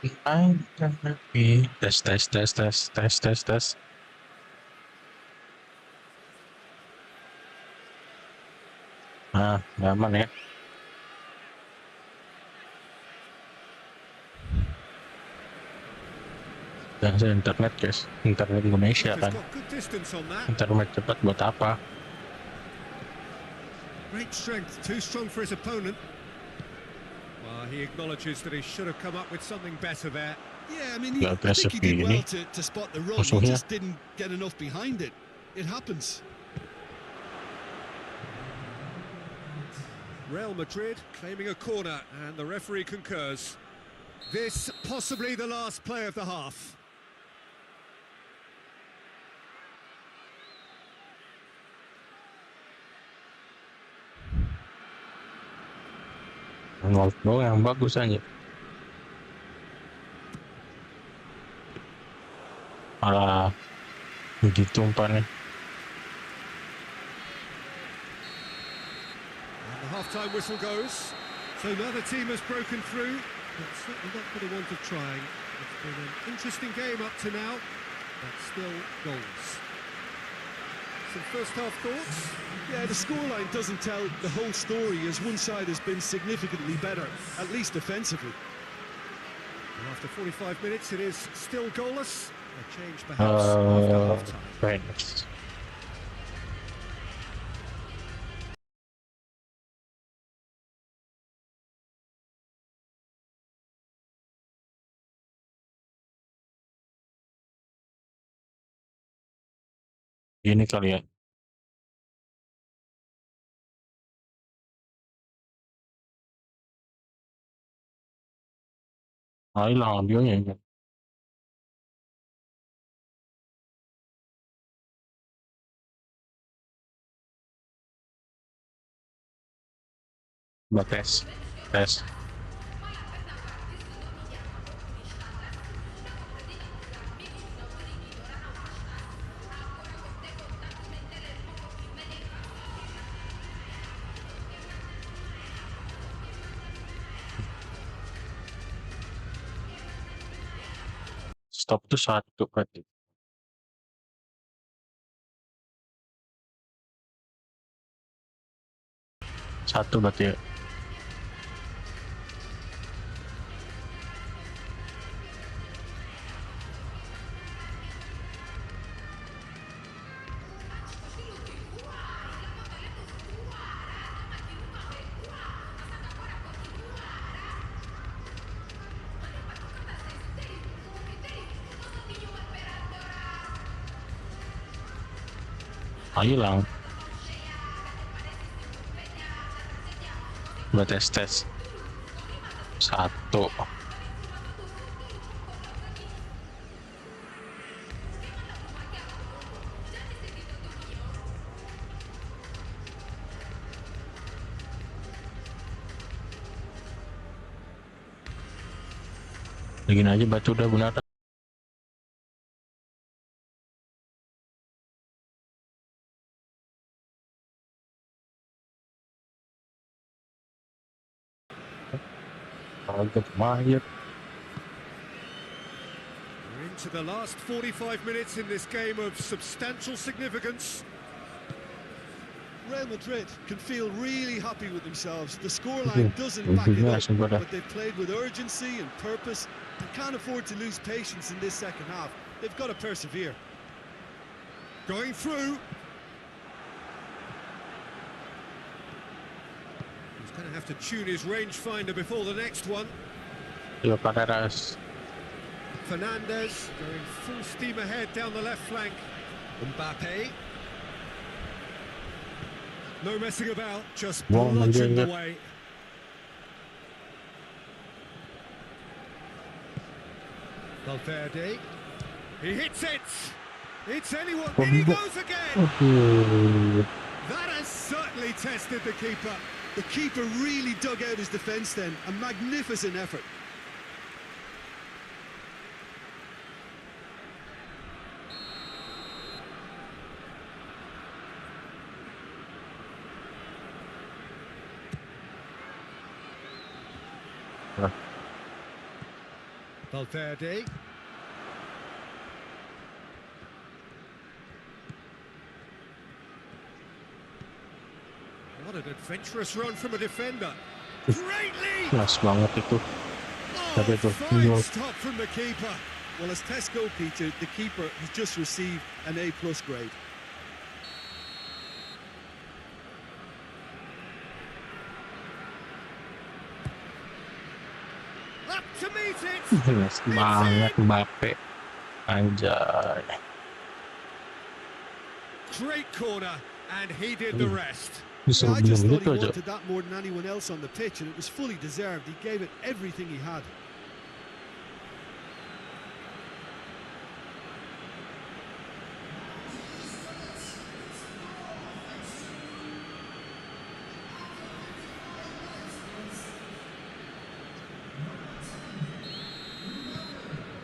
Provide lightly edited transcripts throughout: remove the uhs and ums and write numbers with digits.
I can be tes tes tes tes tes tes tes. Nah, aman ya. Dan internet guys, internet Indonesia kan. Internet cepat buat apa? Great strength, too strong for his opponent. Well, he acknowledges that he should have come up with something better there. Yeah, I mean, I think he did well to spot the run. He just didn't get enough behind it. It happens. Real Madrid claiming a corner, and the referee concurs. This possibly the last play of the half. Ngobrol yang bagus aja. Malah begitu umpannya. And the half-time whistle goes. So now the team has broken through, but certainly not for the want of trying. It's been an interesting game up to now, but still goals. Some first-half thoughts? Yeah, the scoreline doesn't tell the whole story, as one side has been significantly better, at least defensively. And after 45 minutes, it is still goalless. A change perhaps after half-time. Vonix. Ini kali ya. Hilang audionya ya. Buat tes. Stop tuh 1 berarti. Satu berarti ya. Hilang. Buat tes. 1. Begini aja batu udah benar. We're into the last 45 minutes in this game of substantial significance. Real Madrid can feel really happy with themselves. The scoreline doesn't back it up, but they've played with urgency and purpose. They can't afford to lose patience in this second half. They've got to persevere. Going through. He's going to have to tune his rangefinder before the next one. Fernandez going full steam ahead down the left flank. Mbappe. No messing about, just bludgeoned away. Valverde. He hits it. It's anyone. In he goes again. That has certainly tested the keeper. The keeper really dug out his defence then. A magnificent effort. Valverde. What an adventurous run from a defender. Great lead! Nice banget itu. Tapi itu Fine stop from the keeper. Well, as tests go, Peter, the keeper has just received an A+ grade. Up to meet it! nice banget Mbappe. Anjay. Great corner, and he did the rest. Bisa I just bilang thought he gitu aja. wanted that more than anyone else on the pitch, and it was fully deserved. He gave it everything he had.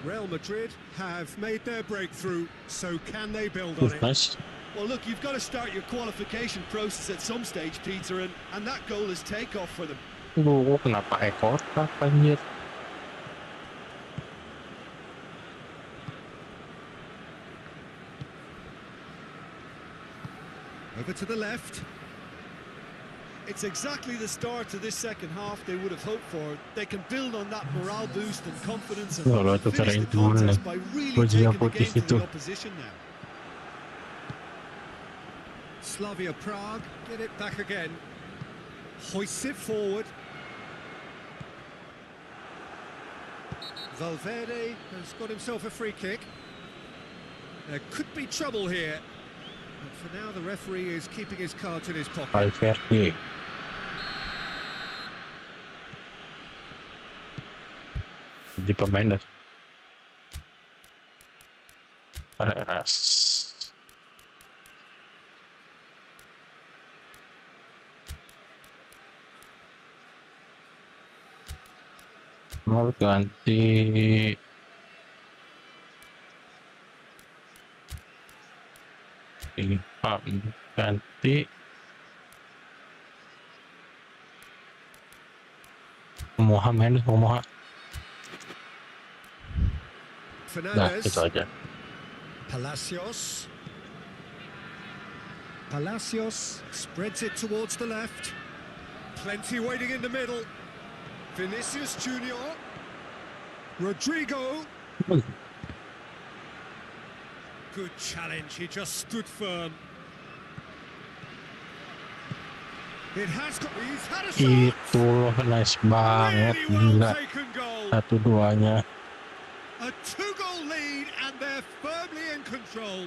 Real Madrid have made their breakthrough, so can they build on it? Nice. Well, look, you've got to start your qualification process at some stage, Peter, and that goal is takeoff for them. Lu kenapa ekor anjir? Over to the left. It's exactly the start to this second half they would have hoped for. They can build on that morale boost and confidence and Loh, itu finish the keren dulu nih. contest by really Bajunya taking the putih game to itu. the opposition now. Slavia Prague get it back again. Hoists it forward. Valverde has got himself a free kick. There could be trouble here. But for now, the referee is keeping his cards in his pocket. Valverde. Di pemain dah. Mau ganti ini ganti Mohamed Moha. Nah, itu Fernandez. aja. Palacios. Palacios spreads it towards the left. Plenty waiting in the middle. Vinicius Junior. Rodrigo. Good challenge, he just stood firm. It has got, he's had a shot. Itu loh, nice banget, Really well gila. taken goal. Satu duanya. A 2-goal lead and they're firmly in control.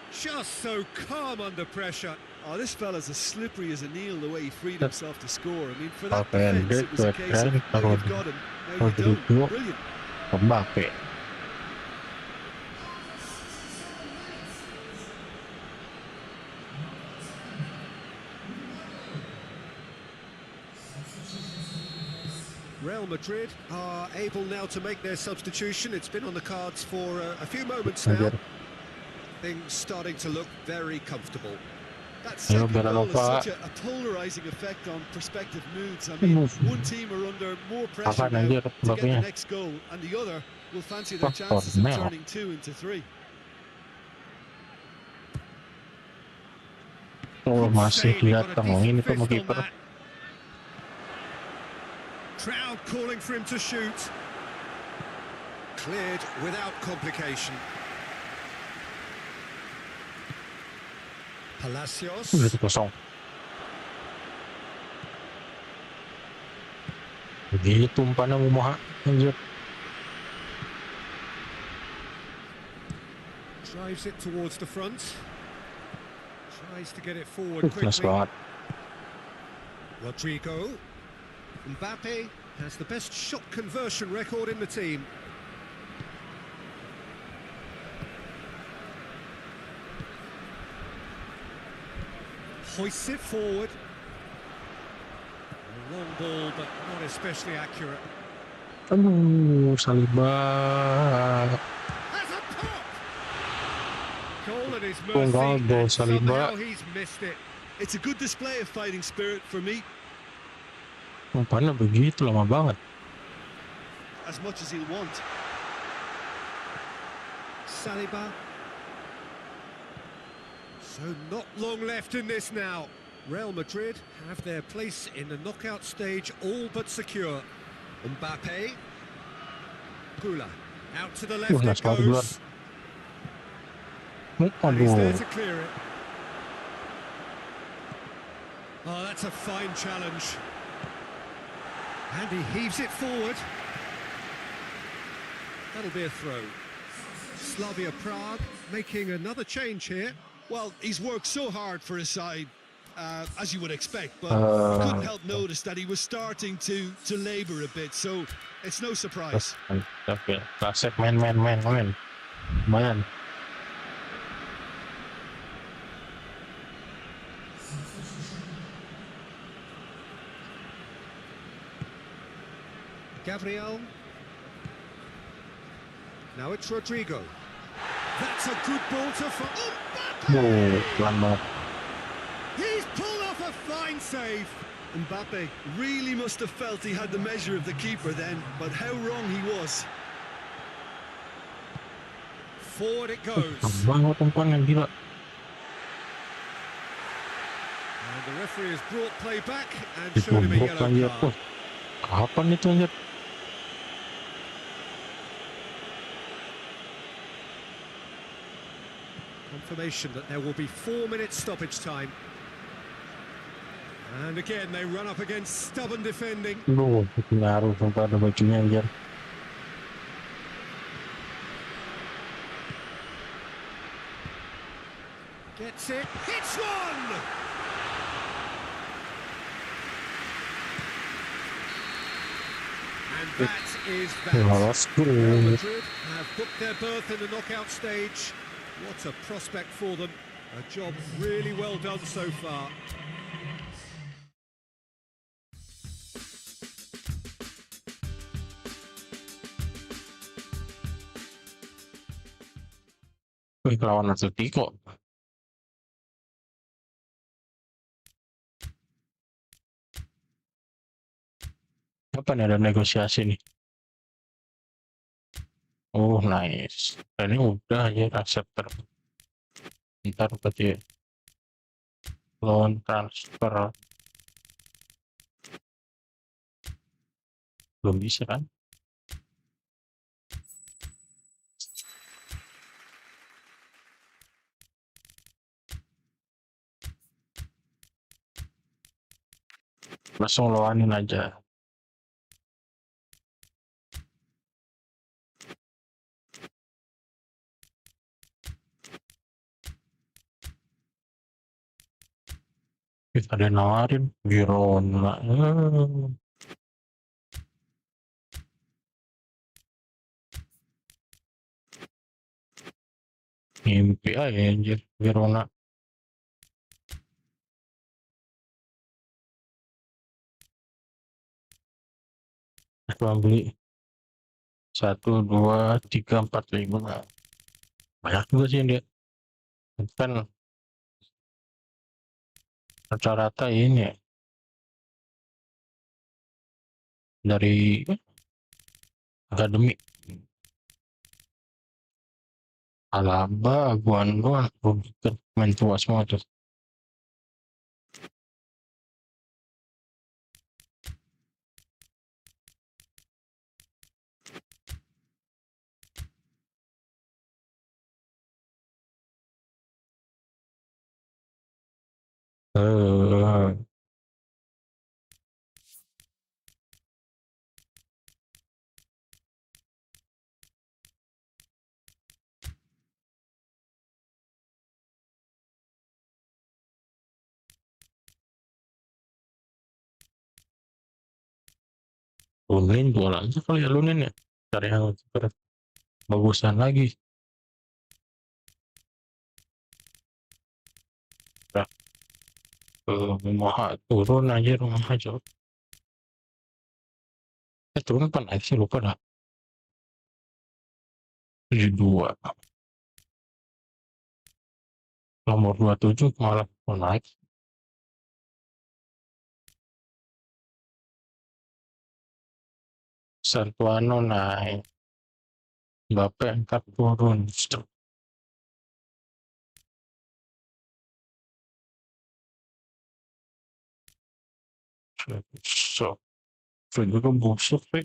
Just so calm under pressure. Oh, this fella's as slippery as an eel the way he freed himself to score. I mean, for that Okay, defence, it was a case of now you've got him, now you don't. Brilliant. Mbappe. Real Madrid are able now to make their substitution. It's been on the cards for a few moments now. Things starting to look very comfortable. That second Bella goal has Nova. such a polarising effect on prospective moods. I mean, one team are under more pressure now anjir, to get the Mbappe-nya? next goal, and the other will fancy their Faktor chances of Mel. turning 2 into 3. Oh, masih Save, he got a didatengin decent itu sama fist on kiper. that. Crowd calling for him to shoot. Cleared without complication. Palacios. Udah kosong. Begitu umpannya Moha. Anjir. Drives it towards the front. Tries to get it forward Nice quickly. banget. Rodrigo. Mbappe has the best shot conversion record in the team. Hoists it forward. A long ball, but not especially accurate. Aduh, Saliba. Has a pop! Goal at his Tunggal mercy, gol and Saliba. somehow he's missed it. It's a good display of fighting spirit for me. Umpannya begitu lama banget. as much as he'll want. Saliba. So not long left in this now. Real Madrid have their place in the knockout stage all but secure. Mbappe. Gula. Out to the left it that's not good. goes. And he's there to clear it. Oh, that's a fine challenge. And he heaves it forward. That'll be a throw. Slavia Prague making another change here. Well, he's worked so hard for his side, as you would expect, but couldn't help notice that he was starting to labour a bit, so it's no surprise. Okay, classic man. Gabriel. Now it's Rodrigo. That's a good ball to Mbappe! Pelan banget. He's pulled off a fine save. Mbappe really must have felt he had the measure of the keeper then, but how wrong he was. Forward it goes. Banget umpannya gila. And the referee has brought play back and Itu showed him a blok anjir. yellow card. Kapan itu anjir? Confirmation that there will be 4 minutes stoppage time. And again, they run up against stubborn defending. Duh, ngaruh sumpah ada bajunya anjir. Gets it, hits one! And that is that. Real Madrid have booked their berth in the knockout stage. What a prospect for them. A job really well done so far. Wih, lawan Atletico. Kapan ada negosiasi nih? Oh, nice. Ini udah ya acceptor. Ntar berarti loan transfer. Belum bisa kan? Langsung loanin aja. Kita ada nawarin Girona. Mimpi aja anjir Girona. Coba beli 1, 2, 3, 4, 5. Banyak juga sih dia. Kan rata-rata ini ya, dari akademi. Alaba, Guan, main tua semua tuh. Lunin jual aja kali ya Lunin ya. Cari yang bagusan lagi. Nah, turun aja rumah aja. Turun apa naik sih lupa dah. 72. Nomor 27 malah naik. Santuano naik, Mbappe angkat turun. So, juga busuk sih.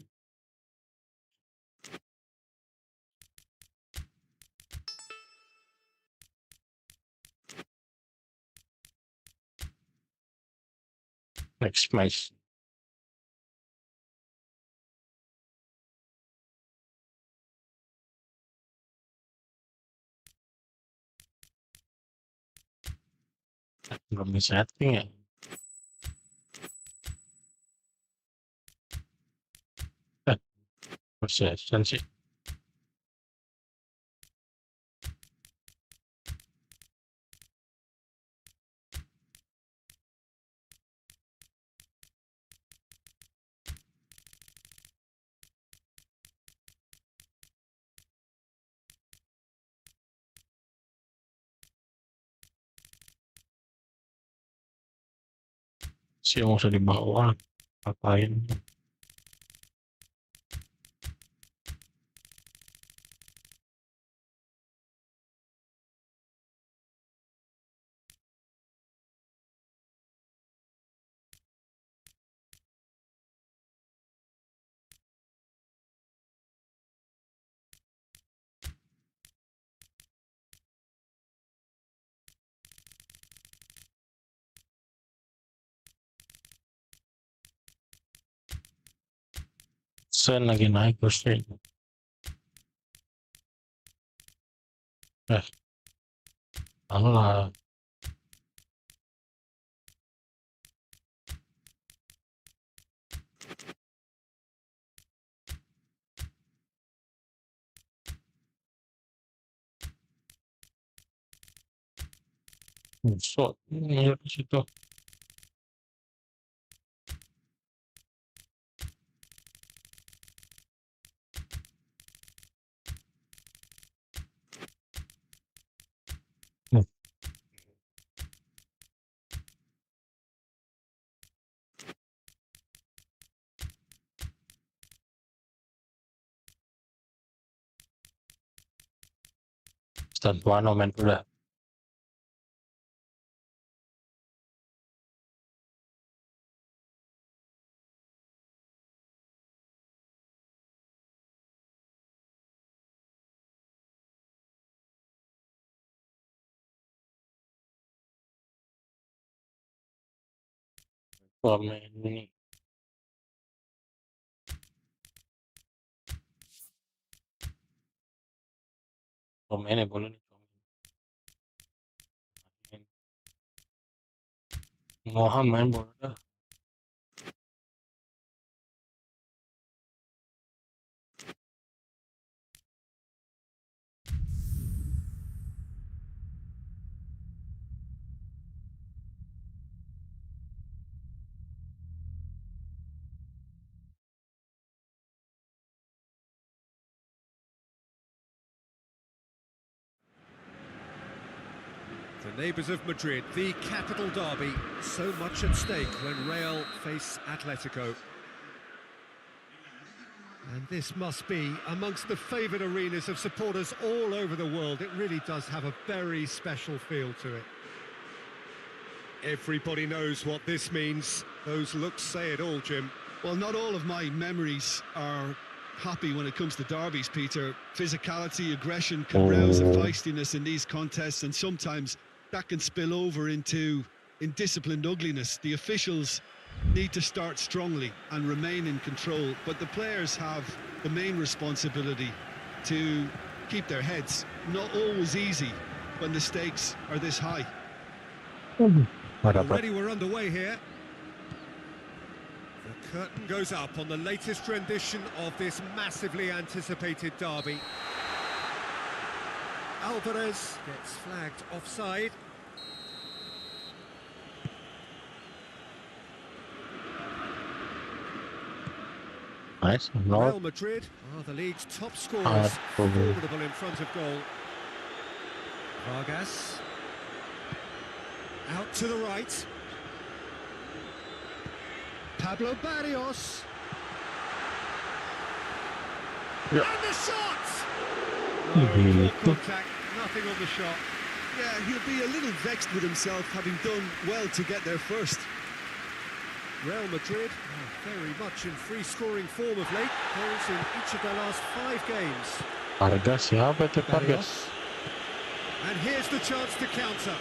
Next match. Belum bisa setting ya. Possession sih. Sih yang usah dibawa. Ngapain? Sen lagi naik terusnya. Allah. So, ini di situ. Santuano main udah. Pemain ini. Pemainnya boleh nih. Moha main boleh dah. The neighbours of Madrid, the capital derby, so much at stake when Real face Atletico. And this must be amongst the favoured arenas of supporters all over the world. It really does have a very special feel to it. Everybody knows what this means. Those looks say it all, Jim. Well, not all of my memories are happy when it comes to derbies, Peter. Physicality, aggression can rouse a feistiness in these contests, and sometimes that can spill over into indisciplined ugliness. The officials need to start strongly and remain in control, but the players have the main responsibility to keep their heads. Not always easy when the stakes are this high. Already we're underway here. The curtain goes up on the latest rendition of this massively anticipated derby. Alvarez gets flagged offside. Nice. Real Madrid are the league's top scorers, formidable in front of goal. Vargas out to the right. Pablo Barrios. Yeah. And the shot! Mhm. Poor contact, nothing on the shot. Yeah, he'll be a little vexed with himself, having done well to get there first. Real Madrid are very much in free scoring form of late. Goals in each of their last 5 games. Harga siapa itu target? Gladius. And here's the chance to counter.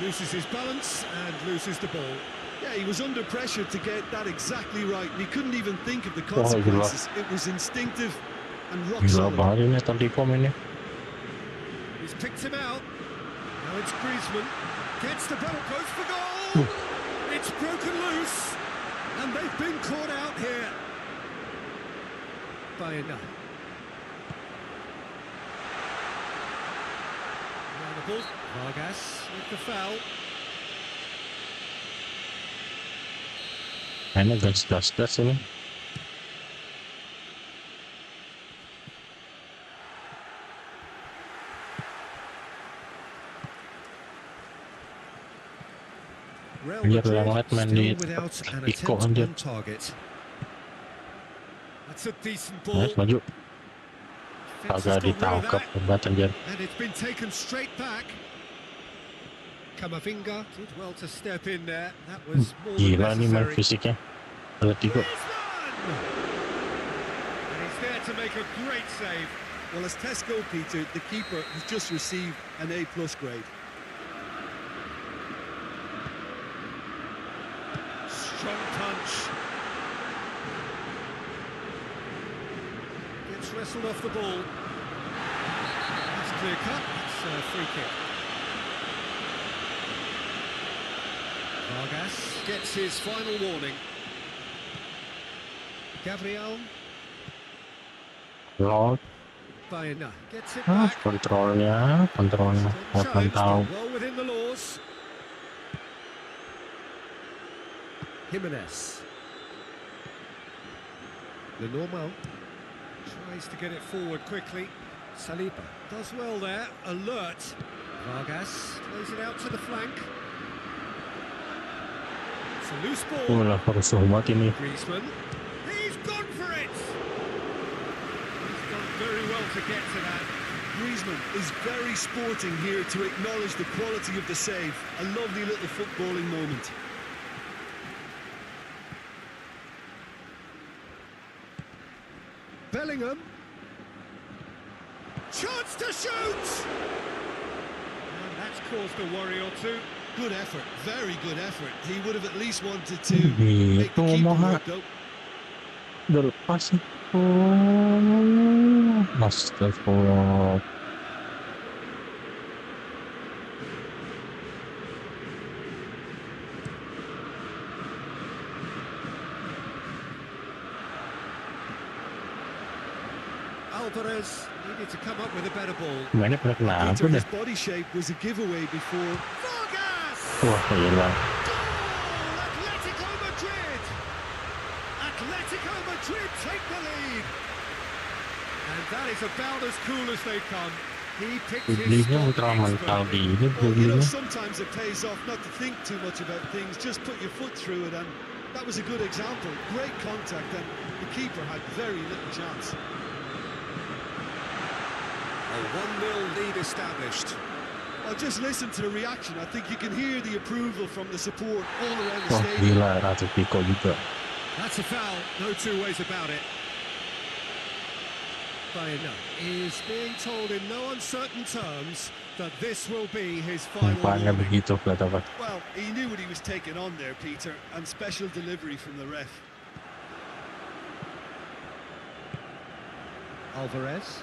Loses his balance and loses the ball. Yeah, he was under pressure to get that exactly right. And he couldn't even think of the Wah, gila. consequences. It was instinctive and rock Gila solid. banget ini Atletico ini. He's picked him out. Now it's Griezmann. Gets the ball, goes for goal. It's broken loose. And they've been caught out here. By enough. Now the ball. Vargas with the foul. Mainnya gas ini. Real Lihat Madrid yang lihat main di still without an Iko attempt anjir. on target. That's a decent Nice, ball. maju. Defense Agak has got rid of ditangkap that. hebat anjir. And it's been taken straight back. Kamavinga did well to step in there. That was more than Gila nih main necessary. fisiknya. Atletico. Griezmann! And he's there to make a great save. Well, as Tesco, Peter, the keeper has just received an A+ grade. Strong punch. Gets wrestled off the ball. That's clear cut. It's a free kick. Vargas gets his final warning. Gabriel Lord. Baena gets it Ah, back. kontrolnya. Still Orang challenged, tahu. but well within the laws. Jimenez. Lenormand tries to get it forward quickly. Saliba does well there, alert. Vargas plays it out to the flank. It's a loose ball. Lah harus hormat ini. Griezmann. He's gone for it! He's done very well to get to that. Griezmann is very sporting here to acknowledge the quality of the save. A lovely little footballing moment. Bellingham. Chance to shoot! And that's caused a worry or two. Good effort, very good effort. He would have at least wanted to Gitu, make the keeper Moha. work though. Udah lepas itu. Astagfirullah. Alvarez needed to come up with a better ball. Mainnya pada kenapa Peter, deh? his body shape was a giveaway before. Vargas! Wah, gila. Goal! Atletico Madrid! Atletico Madrid take the lead! And that is about as cool as they come. He picked his Publiknya spot ultra mental expertly. gini Well, you know, publiknya. sometimes it pays off not to think too much about things, just put your foot through it, and that was a good example. Great contact, and the keeper had very little chance. A 1-0 lead established. Well, just listen to the reaction. I think you can hear the approval from the support all around the Wah, stadium. gila Atletico juga. That's a foul, no two ways about it. Baena is being told in no uncertain terms that this will be his final Umpannya warning. begitu kelihatan. Well, he knew what he was taking on there, Peter, and special delivery from the ref. Alvarez.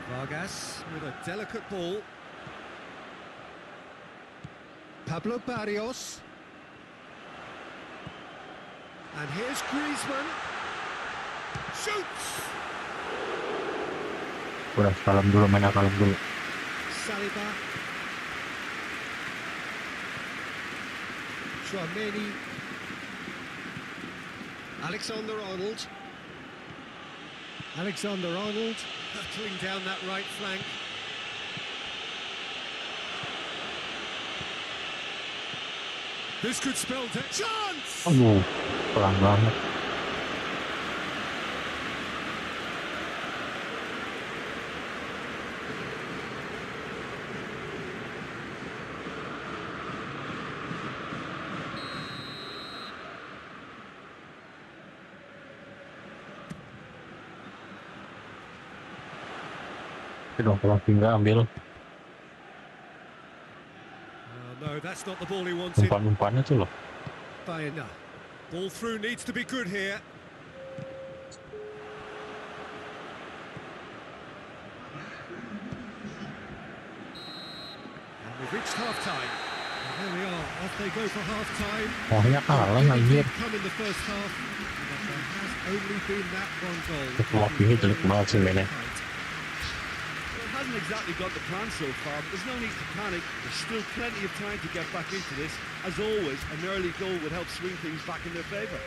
Vargas with a delicate ball. Pablo Barrios. And here's Griezmann. Shoots! Udah kalem dulu, main kalem dulu. Saliba. Chouameni. Alexander-Arnold. Alexander-Arnold hurtling down that right flank. This could spell death. Chance! Aduh, pelan banget. dong kalau nggak ambil No, that's not the ball he wanted. umpan-umpannya tuh loh. Bayana. Ball through needs to be good here. And we've reached half-time. And there we are, off they go for half-time. Wahnya kalah Good anjir. indeed come in the first half, but there has only been that one goal. Moffi ini jelek banget sih mainnya. Well, it hasn't exactly got the plan so far, but there's no need to panic. There's still plenty of time to get back into this. As always, an early goal would help swing things back in their favour.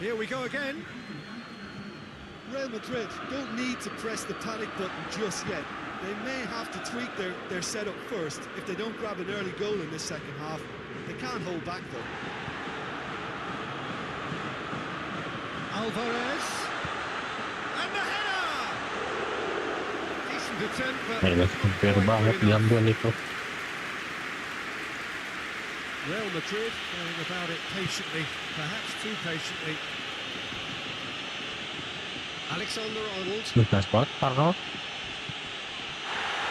Here we go again. Real Madrid don't need to press the panic button just yet. They may have to tweak their setup first if they don't grab an early goal in this second half. They can't hold back though. Alvarez. And the header! Decent attempt, but... Hampir banget diambil itu. Real Madrid going about it patiently, perhaps too patiently. Alexander-Arnold. Lukas banget Arnold.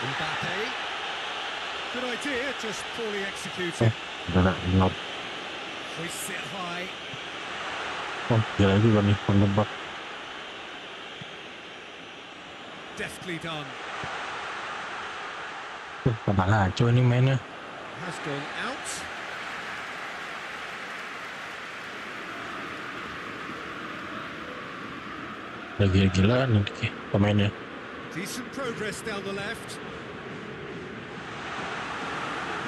Mbappe. Good idea, just poorly executed. Arnold. Hoists it high. Oh, gila juga nih penebak. Deftly done. Tambah laco ini mainnya. Has gone out. Udah gila-gilaan nanti pemainnya. Decent progress down the left.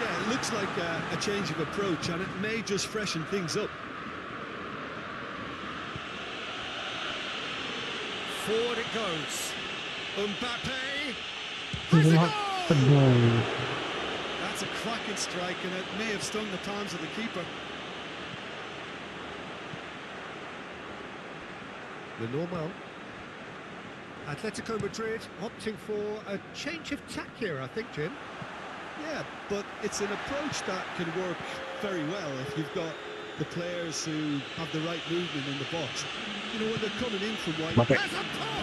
Yeah, it looks like a change of approach, and it may just freshen things up. Forward it goes. Mbappe. Has a goal! That's a cracking strike, and it may have stung the palms of the keeper. The normal. Atletico Madrid opting for a change of tack here, I think, Jim. Yeah, but it's an approach that can work very well if you've got the players who have the right movement in the box. You know, when they're coming in from wide. Mbappe. Has a pop!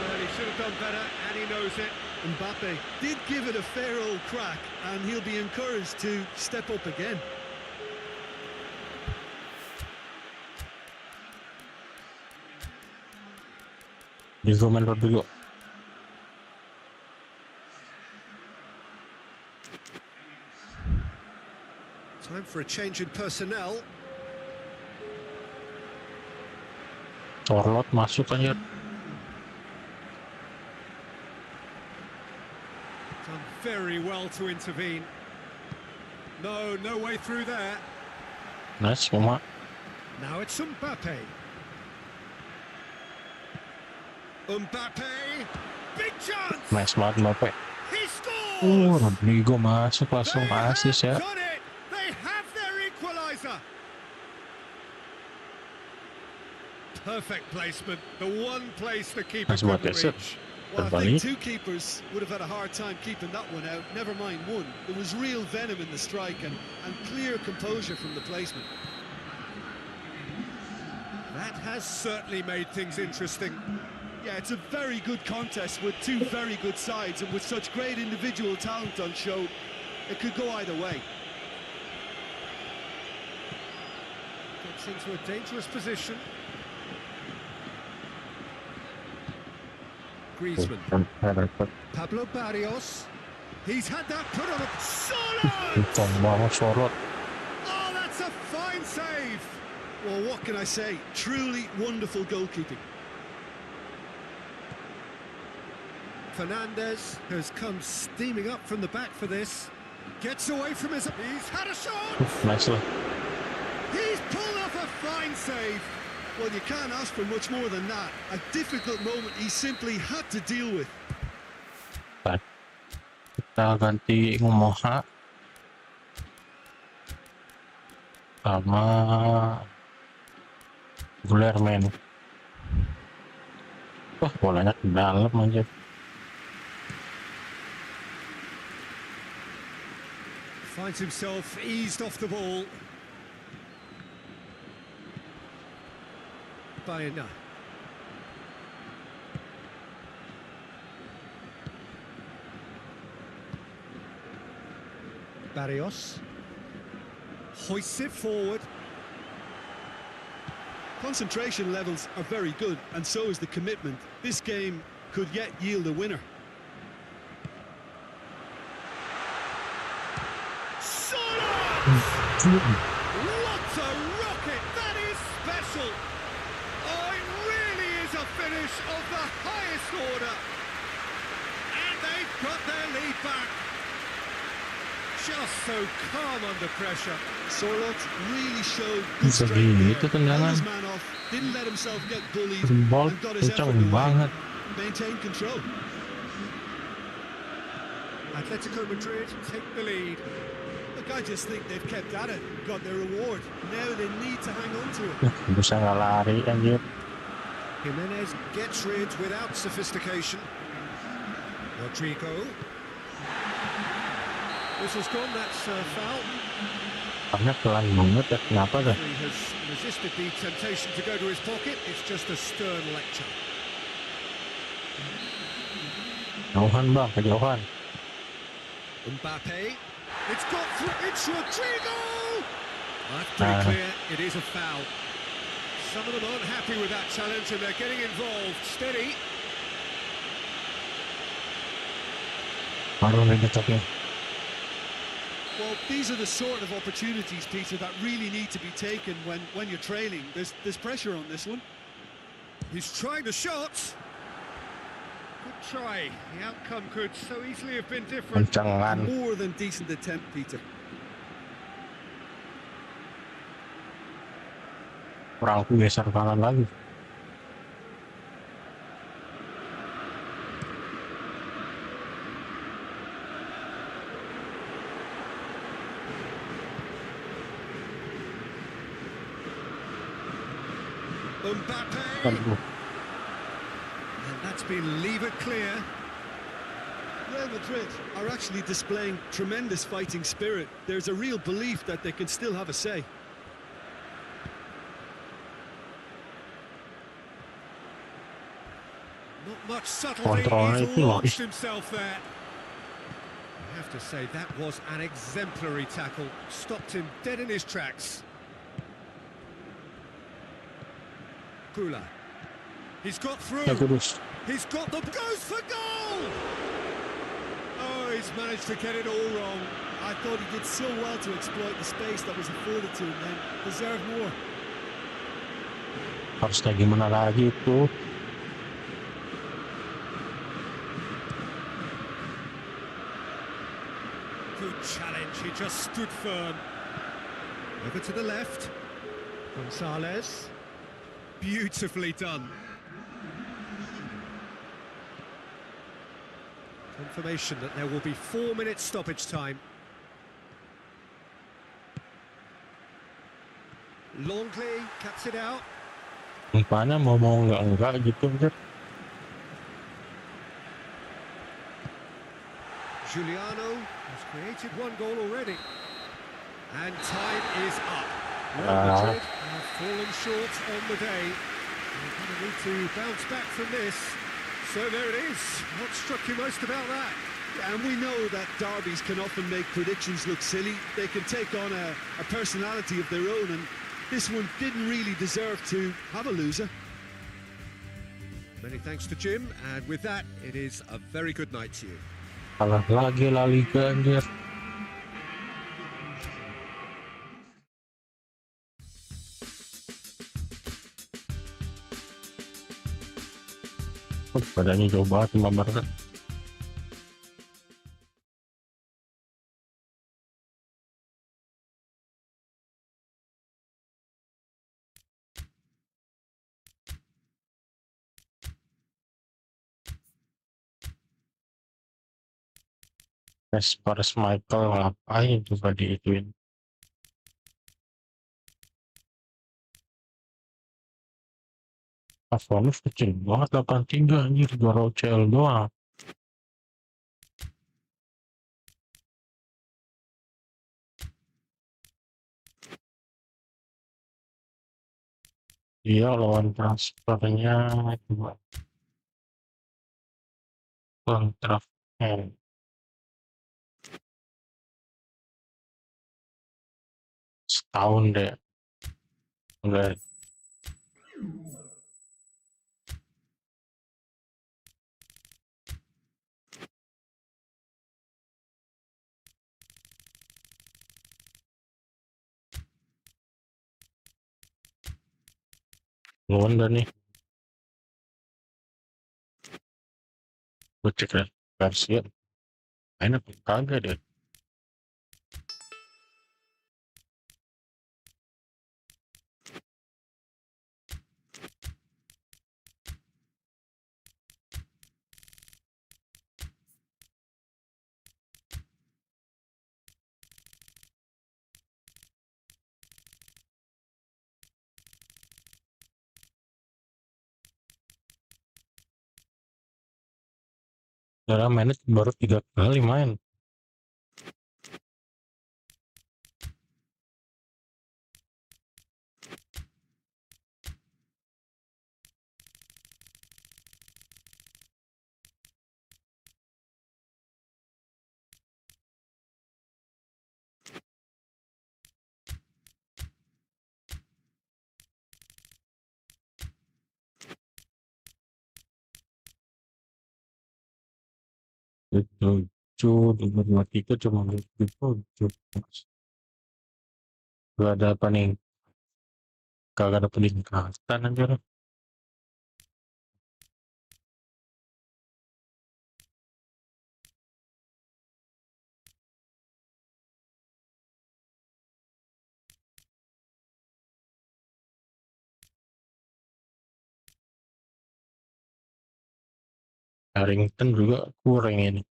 Well, he should have done better, and he knows it. Mbappe did give it a fair old crack, and he'll be encouraged to step up again. Main dulu. Time for a change in personnel. Orlot masuk aja. Done very well to intervene. No way through there. Nice, Mama. Now it's Mbappe. Mbappe, big chance. Nice banget Mbappe. He scores. Rodrigo masuk langsung They have asis ya. done it. They have their equaliser. Perfect placement. The one place the keeper Nice buat couldn't Besar. reach. Well, I Terbalik. think two keepers would have had a hard time keeping that one out, never mind one. There was real venom in the strike and clear composure from the placement. That has certainly made things interesting. Yeah, it's a very good contest with two very good sides, and with such great individual talent on show, it could go either way. Gets into a dangerous position. Griezmann. Pablo Barrios. He's had that put on a... Kencang banget Sorot. Oh, that's a fine save. Well, what can I say? Truly wonderful goalkeeping. Fernandez has come steaming up from the back for this. Gets away from his... He's had a shot! Nice lah. He's pulled off a fine save. Well, you can't ask for much more than that. A difficult moment he simply had to deal with. Kita ganti Moha sama Gulerman. Wah, bolanya ke dalam aja. Finds himself eased off the ball. Bayana. Barrios. Hoists it forward. Concentration levels are very good, and so is the commitment. This game could yet yield a winner. What a rocket! That is special! Oh, it really is a finish of the highest order. And they've got their lead back. Just so calm under pressure. Sorloth really showed good Bisa strength gitu there. tendangan. Held his man off, didn't let himself get bullied, Ball and got his effort kencang away. banget. Maintained control. Atletico Madrid take the lead. Look, I just think they've kept at it, got their reward. Now they need to hang on to it. Bisa nggak lari anjir. Jimenez gets rid without sophistication. Rodrigo. Whistle's gone, that's foul. Karena pelan banget ya, kenapa dah? He has resisted the temptation to go to his pocket. It's just a stern lecture. Jauhan bang, kejauhan. Mbappe. It's got through. It's Rodrigo. That's pretty clear. It is a foul. Some of them aren't happy with that challenge and they're getting involved. Steady. Baru nih detaknya. Well, these are the sort of opportunities, Peter, that really need to be taken when you're trailing. There's pressure on this one. He's trying the shot. Good try. The outcome could so easily have been different. Kencangan. More than decent attempt, Peter. Orang aku geser kanan lagi. Mbappe. Aduh. And that's been levered clear. Real Madrid are actually displaying tremendous fighting spirit. There's a real belief that they can still have a say. Not much subtlety. Controlnya He's itu loh. launched himself there. I have to say that was an exemplary tackle. Stopped him dead in his tracks. Kula. He's got through. Ya terus. He's got the goes for goal. Oh, he's managed to get it all wrong. I thought he did so well to exploit the space that was afforded to him then. Deserved more. Harusnya gimana lagi itu? Good challenge. He just stood firm. Over to the left. Gonzalez. Beautifully done. Confirmation that there will be 4 minutes stoppage time. Longley cuts it out. Rupanya mau enggak gitu kan. Giuliano has created one goal already. And time is up. Real Madrid have fallen short on the day. They're going to need to bounce back from this. So there it is. What struck you most about that? And we know that derbies can often make predictions look silly. They can take on a personality of their own, and this one didn't really deserve to have a loser. Many thanks to Jim, and with that, it is a very good night to you. Kalah lagi La Liga anjir. Badannya jauh banget sama Barca. Paris Michael ngapain coba diituin. Vonix kecil banget 83 anjir, juara UCL doang. Dia lawan transfernya coba kontrak tahun deh udah. Udah nih gue cek ya versi enak kagak deh. Dalam mainnya baru 3 kali main. Itu 2023 cuma itu gak ada apa nih, kagak ada peningkatan aja lah. Harrington juga kurang ini.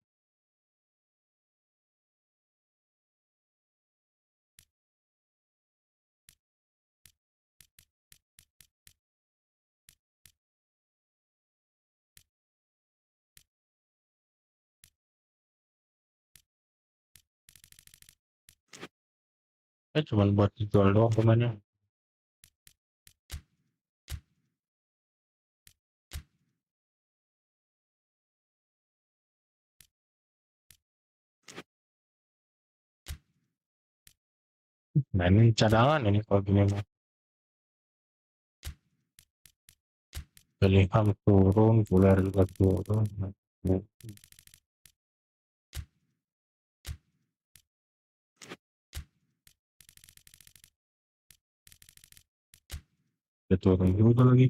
Cuma buat dijual doang pemainnya. Mainin cadangan ini kalau gini mah. Bellingham turun, Fuller juga turun. Dia turun juga lagi.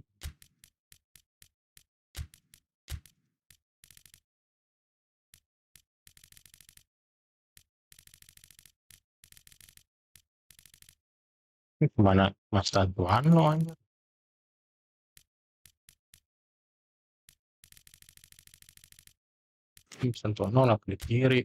Ini kemana Mas Tantuan lo aja. Tantuan lo nak di kiri.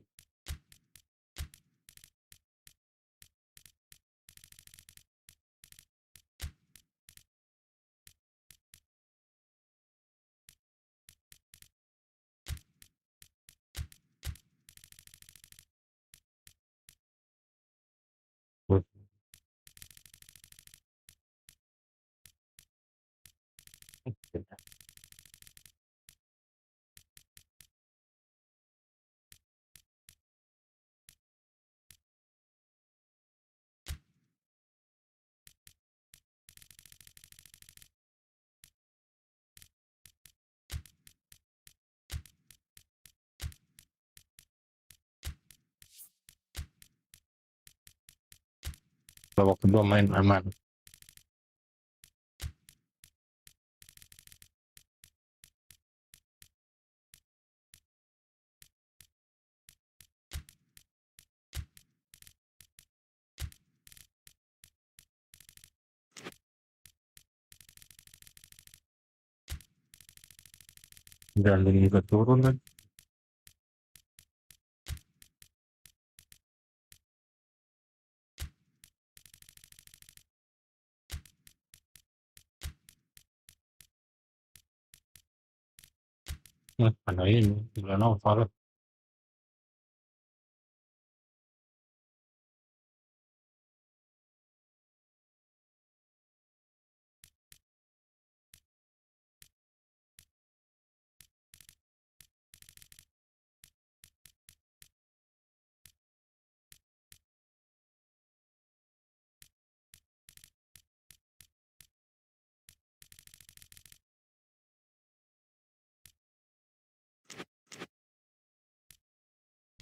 Babak kedua main aman. Dan juga turun kan. Mana ini juga novel.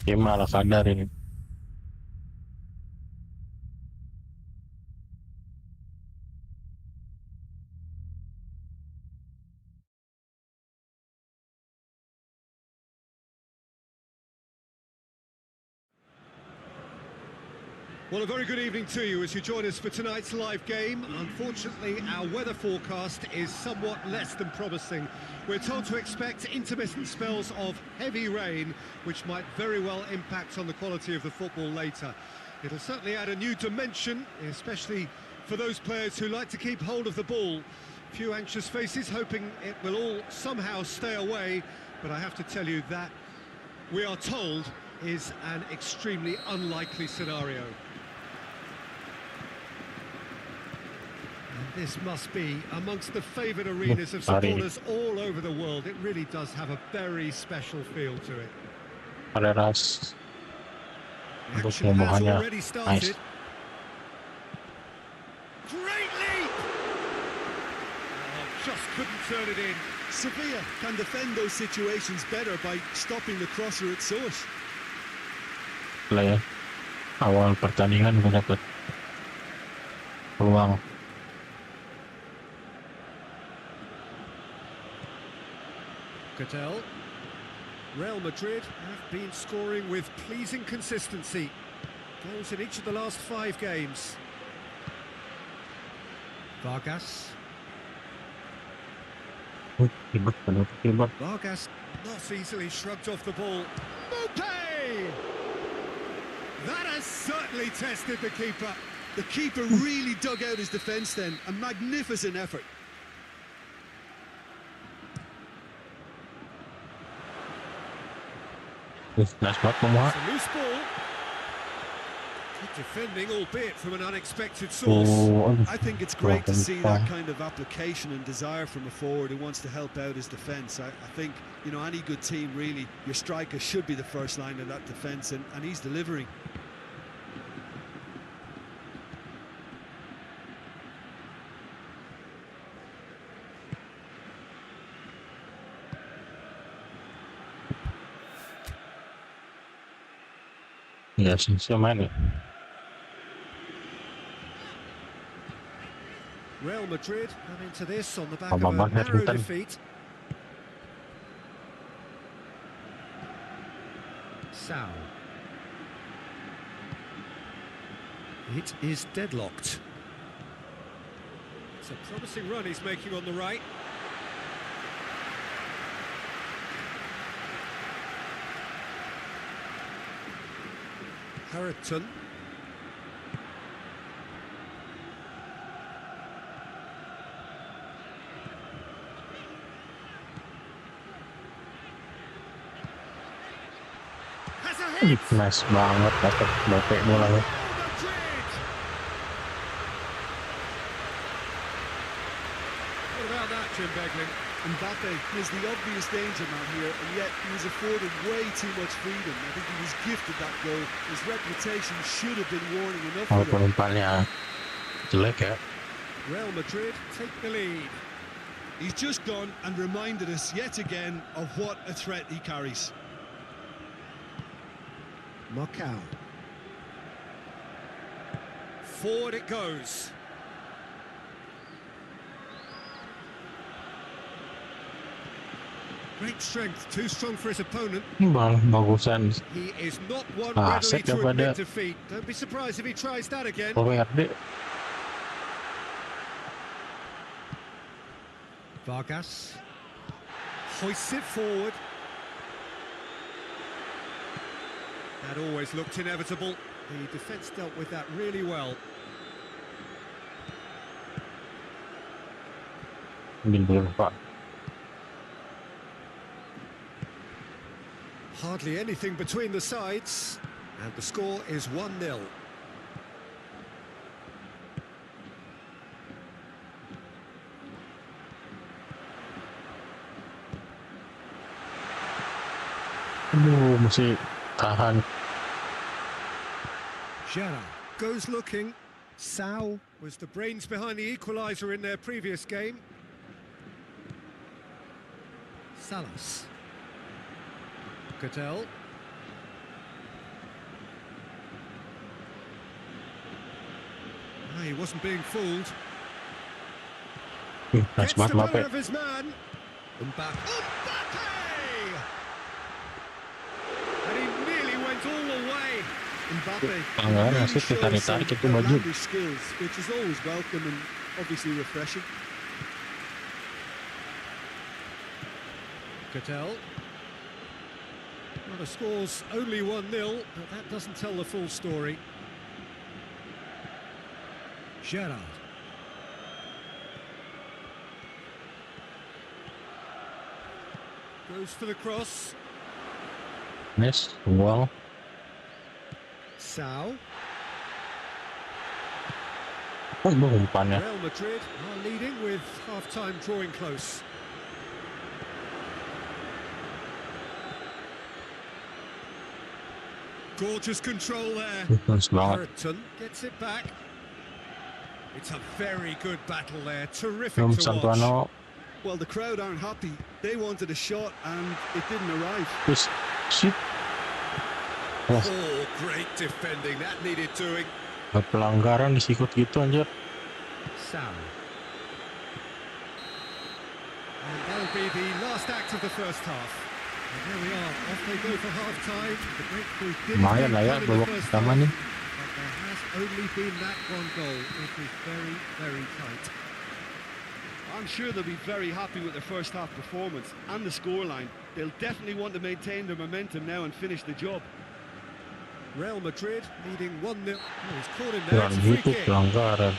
Terima lah sadar ini. Well, a very good evening to you as you join us for tonight's live game. Unfortunately, our weather forecast is somewhat less than promising. We're told to expect intermittent spells of heavy rain, which might very well impact on the quality of the football later. It'll certainly add a new dimension, especially for those players who like to keep hold of the ball. Few anxious faces hoping it will all somehow stay away, but I have to tell you that we are told is an extremely unlikely scenario. This must be amongst the favoured arenas of supporters all over the world. It really does have a very special feel to it. Ada ras The untuk action has penyembuhannya. already started. Nice. Great leap! Oh, just couldn't turn it in. Sevilla can defend those situations better by stopping the crosser at source. Lah ya, awal pertandingan udah dapat peluang. Cattell. Real Madrid have been scoring with pleasing consistency. Goals in each of the last 5 games. Vargas. Ribet. Vargas not easily shrugged off the ball. Moffi! That has certainly tested the keeper. The keeper really dug out his defence then. A magnificent effort. Nice banget pemuha. It's a loose ball. Good defending, albeit from an unexpected source. I think it's great to see that kind of application and desire from a forward who wants to help out his defence. I think, you know, any good team really, your striker should be the first line of that defence, and he's delivering. Ya, sih main ya. Real Madrid come into this on the back of Abang a narrow Badminton. defeat. Sao. It is deadlocked. It's a promising run he's making on the right. Harrington. Has a hit! Nice banget dapat bapek bolanya. What about that, Jim Beglin? Mbappe is the obvious danger man here, and yet he was afforded way too much freedom. I think he was gifted that goal. His reputation should have been warning enough for Walaupun him. umpannya jelek ya. Real Madrid take the lead. He's just gone and reminded us yet again of what a threat he carries. Macau. Forward it goes. Great strength, too strong for his opponent. Ini bagusan He is not one Aset readily to daripada admit defeat. Don't be surprised if he tries that again. Valverde. Vargas hoists it forward. That always looked inevitable. The defence dealt with that really well. Bener Pak. Hardly anything between the sides, and the score is 1-0. Aduh, mesti tahan. Gerrard goes looking. Sao was the brains behind the equaliser in their previous game. Salas. Cattell. No, he wasn't being fooled. Nice Gets the banget better Moffi. of his man. Mbappe. And he nearly went all the way. Mbappe Pelanggaran really asli shows some ditarik-tarik itu baju. outlandish skills, which is always welcome and obviously refreshing. Cattell. Well, the score's only 1-0, but that doesn't tell the full story. Gerrard. Goes for the cross. Nice, well. Sao. Umpannya. Real Madrid are leading with half-time drawing close. Gorgeous control there. Nice banget. Harrington gets it back. It's a very good battle there. Terrific to watch. Santuano. Well, the crowd aren't happy. They wanted a shot and it didn't arrive. Terus shoot. Wah, Oh, great defending. That needed doing. pelanggaran disikut gitu anjir. Sao. And that'll be the last act of the first half. And there we are. Off they go for half-time. The breakthrough didn't Lumayan lah ya come in the babak first pertama half, nih. but there has only been that one goal. It was very, very tight. I'm sure they'll be very happy with their first half performance and the scoreline. They'll definitely want to maintain their momentum now and finish the job. Real Madrid leading 1-0. Oh, he's caught him there. Jangan It's a free gitu kick. pelanggaran.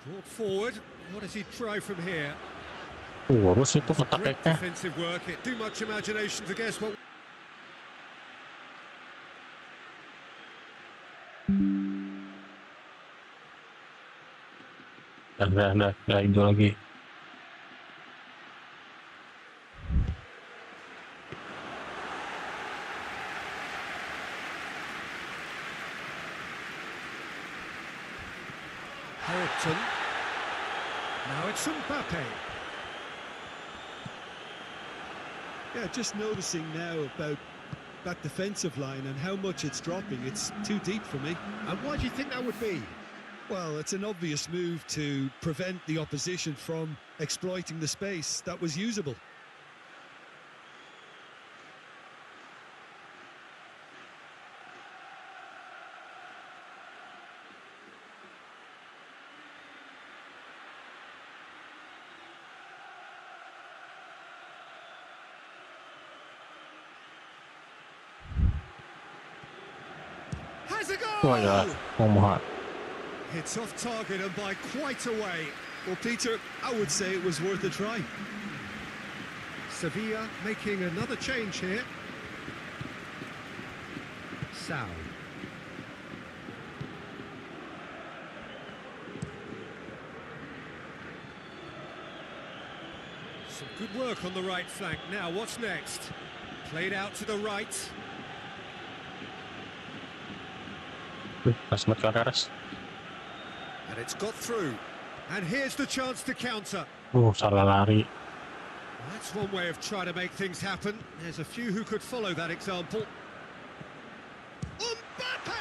Brought forward. What does he try from here? Lurus itu Great ketaknya. defensive work. It too much imagination to guess what. Dah itu lagi. Harrington. Now it's Mbappe. Yeah, just noticing now about that defensive line and how much it's dropping. It's too deep for me. And why do you think that would be? Well, it's an obvious move to prevent the opposition from exploiting the space that was usable. Has a Wah ya, goal! Muhammad. It's off target and by quite a way. Well, Peter, I would say it was worth a try. Sevilla making another change here. Sao. Some good work on the right flank. Now, what's next? Played out to the right. Pas banget ke atas. And it's got through. And here's the chance to counter. Salah lari. That's one way of trying to make things happen. There's a few who could follow that example. Mbappe!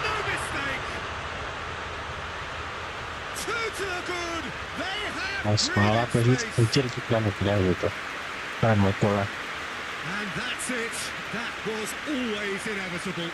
No mistake! Two to the good! They have Nice banget really sih, space. kecil juga gitu. Keren betul lah. And that's it. That was always inevitable.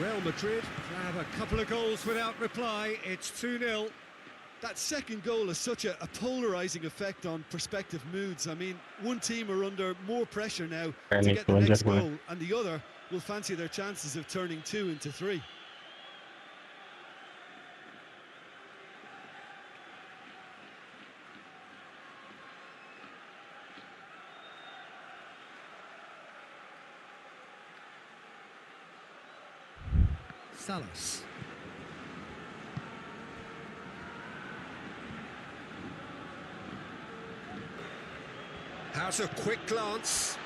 Real Madrid grab a couple of goals without reply. It's 2-0. That second goal has such a polarising effect on prospective moods. I mean, one team are under more pressure now to get the next goal, and the other will fancy their chances of turning 2 into 3. Salas. Has a quick glance.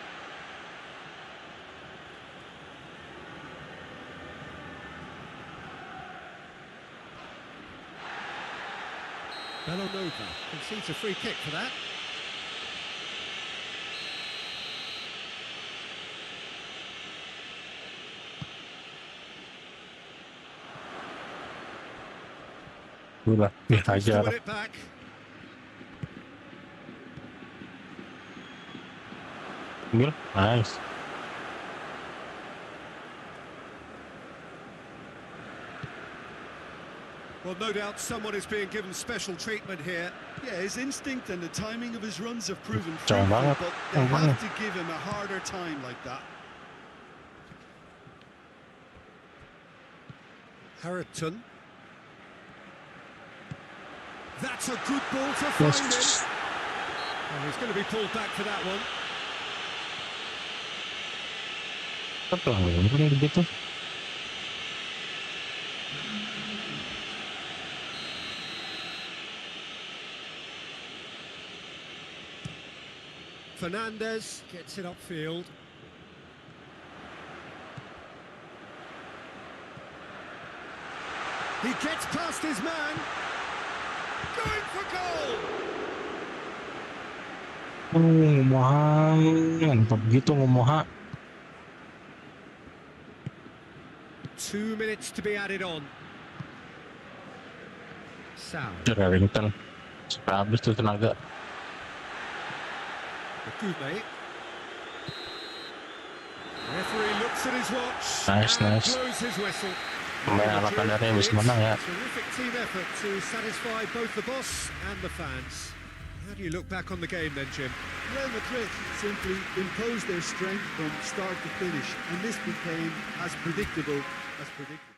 Belonova concedes a free kick for that. Udah Gladius to dihajar. win it back. Ambil, nice. Well, no doubt someone is being given special treatment here. Yeah, his instinct and the timing of his runs have proven Jauh fruitful, banget. but they Jauh banget. have to give him a harder time like that. Harrington. That's a good ball to find him. Yes. Oh, he's going to be pulled back for that one. Apa yang begitu? Fernandez gets it upfield. He gets past his man. Going for goal. Ngumohan, begitu ngumoha. 2 minutes to be added on. Sound. Remington. Sampai habis tuh tenaga. Good. Referee looks at his watch Nice, and nice. blows his whistle. Pemain ala kadarnya bisa menang ya. Terrific team effort to satisfy both the boss and the fans. How do you look back on the game then, Jim? Real Madrid simply imposed their strength from start to finish, and this became as predictable as predictable.